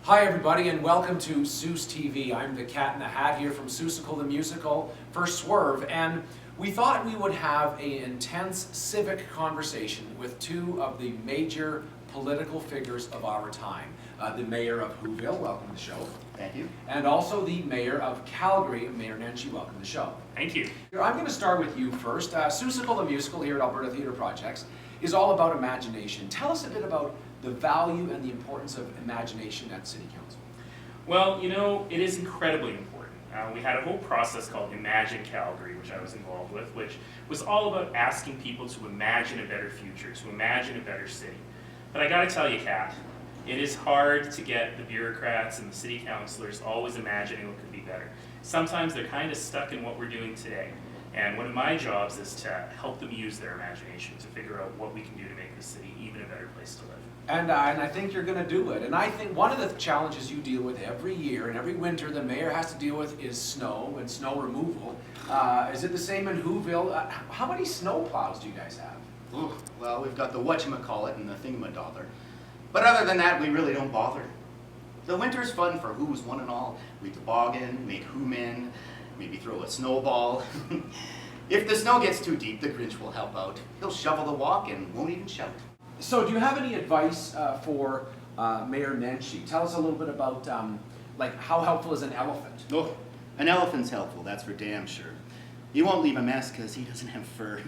Hi everybody and welcome to Seuss TV. I'm the Cat in the Hat here from Seussical the Musical for SWERVE, and we thought we would have an intense civic conversation with two of the major political figures of our time. The mayor of Who-ville, welcome to the show. Thank you. And also the mayor of Calgary, Mayor Nenshi, welcome to the show. Thank you. I'm going to start with you first. Seussical the Musical here at Alberta Theatre Projects is all about imagination. Tell us a bit about the value and the importance of imagination at City Council. Well, you know, it is incredibly important. We had a whole process called Imagine Calgary, which I was involved with, which was all about asking people to imagine a better future, to imagine a better city. But I gotta tell you, Kat, it is hard to get the bureaucrats and the city councilors always imagining what could be better. Sometimes they're kind of stuck in what we're doing today. And one of my jobs is to help them use their imagination to figure out what we can do to make the city even a better place to live. And I think you're going to do it. And I think one of the challenges you deal with every year and every winter the mayor has to deal with is snow and snow removal. Is it the same in Who-ville? How many snow plows do you guys have? Ooh, well, we've got the whatchamacallit and the thingamadollar. But other than that, we really don't bother. The winter's fun for who's one and all. We toboggan, make who-men, maybe throw a snowball. If the snow gets too deep, the Grinch will help out. He'll shovel the walk and won't even shout. So do you have any advice for Mayor Nenshi? Tell us a little bit about like how helpful is an elephant? Oh, an elephant's helpful, that's for damn sure. He won't leave a mess because he doesn't have fur.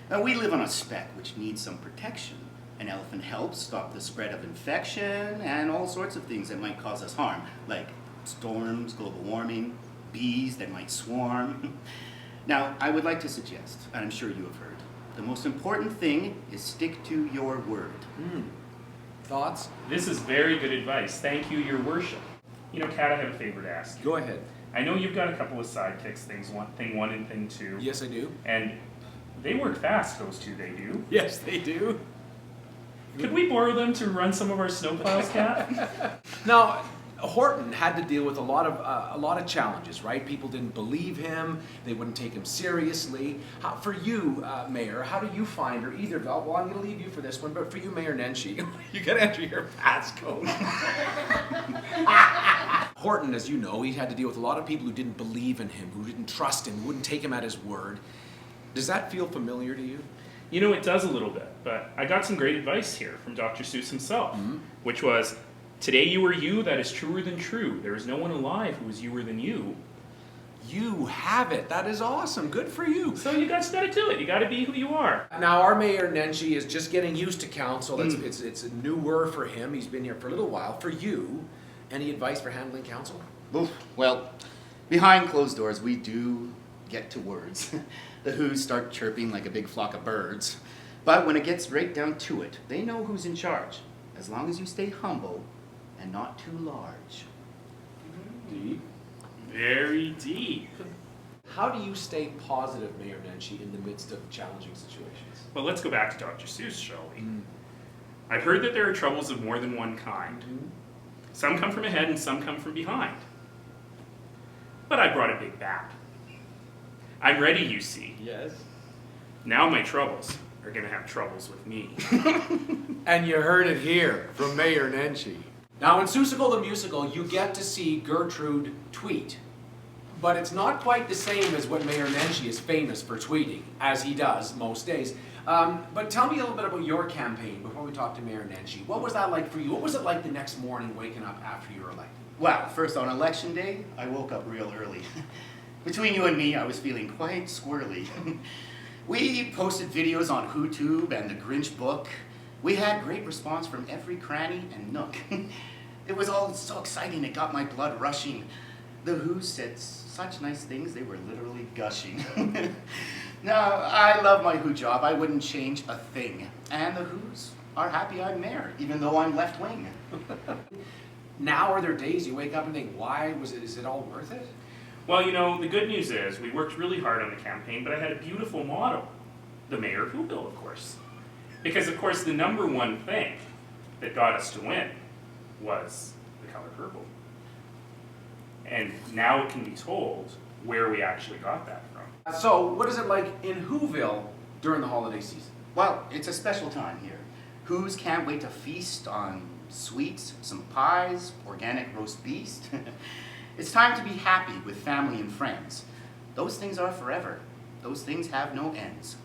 And we live on a speck which needs some protection. An elephant helps stop the spread of infection and all sorts of things that might cause us harm, like storms, global warming, bees that might swarm. Now, I would like to suggest, and I'm sure you have heard, the most important thing is stick to your word. Thoughts? This is very good advice. Thank you, Your Worship. You know, Kat, I have a favor to ask you. Go ahead. I know you've got a couple of sidekicks, thing one and thing two. Yes, I do. And they work fast, those two, they do. Yes, they do. Could we borrow them to run some of our snowplows, Kat? Now, Horton had to deal with a lot of challenges, right? People didn't believe him; they wouldn't take him seriously. For you, Mayor, how do you find, or either? Well, I'm going to leave you for this one, but for you, Mayor Nenshi, you got to enter your passcode. Horton, as you know, he had to deal with a lot of people who didn't believe in him, who didn't trust him, wouldn't take him at his word. Does that feel familiar to you? You know, it does a little bit, but I got some great advice here from Dr. Seuss himself, which was, today you are you, that is truer than true. There is no one alive who is youer than you. You have it. That is awesome. Good for you. So you guys got to do it. You got to be who you are. Now, our Mayor Nenshi is just getting used to council. It's newer for him. He's been here for a little while. For you, any advice for handling council? Oof. Well, behind closed doors, we do get to words. The Who's start chirping like a big flock of birds. But when it gets right down to it, they know who's in charge, as long as you stay humble and not too large. Deep. Very deep. How do you stay positive, Mayor Nenshi, in the midst of challenging situations? Well, let's go back to Dr. Seuss, shall we? I've heard that there are troubles of more than one kind. Some come from ahead and some come from behind. But I brought a big bat. I'm ready, you see. Yes. Now my troubles are going to have troubles with me. And you heard it here from Mayor Nenshi. Now, in Seussical the Musical, you get to see Gertrude tweet. But it's not quite the same as what Mayor Nenshi is famous for tweeting, as he does most days. But tell me a little bit about your campaign before we talk to Mayor Nenshi. What was that like for you? What was it like the next morning waking up after you were elected? Well, first on election day, I woke up real early. Between you and me, I was feeling quite squirrely. We posted videos on HooTube and the Grinch book. We had great response from every cranny and nook. It was all so exciting, it got my blood rushing. The Who said such nice things, they were literally gushing. Now, I love my Who job, I wouldn't change a thing. And the Who's are happy I'm mayor, even though I'm left wing. Now are there days you wake up and think, is it all worth it? Well, you know, the good news is we worked really hard on the campaign, but I had a beautiful motto. The mayor of Who-ville, of course. Because, of course, the number one thing that got us to win was the color purple. And now it can be told where we actually got that from. So, what is it like in Who-ville during the holiday season? Well, it's a special time here. Who's can't wait to feast on sweets, some pies, organic roast beast. It's time to be happy with family and friends. Those things are forever. Those things have no ends.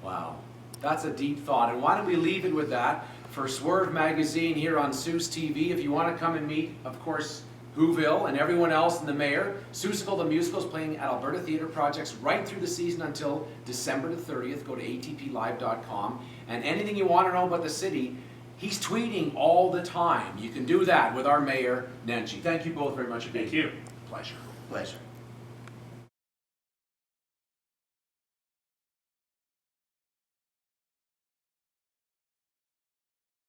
Wow, that's a deep thought. And why don't we leave it with that for Swerve Magazine here on Seuss TV. If you want to come and meet, of course, Who-ville and everyone else and the mayor, Seussical the musical is playing at Alberta Theatre Projects right through the season until December the 30th. Go to atplive.com. And anything you want to know about the city, he's tweeting all the time. You can do that with our mayor, Nenshi. Thank you both very much again. Thank you. Pleasure. Pleasure.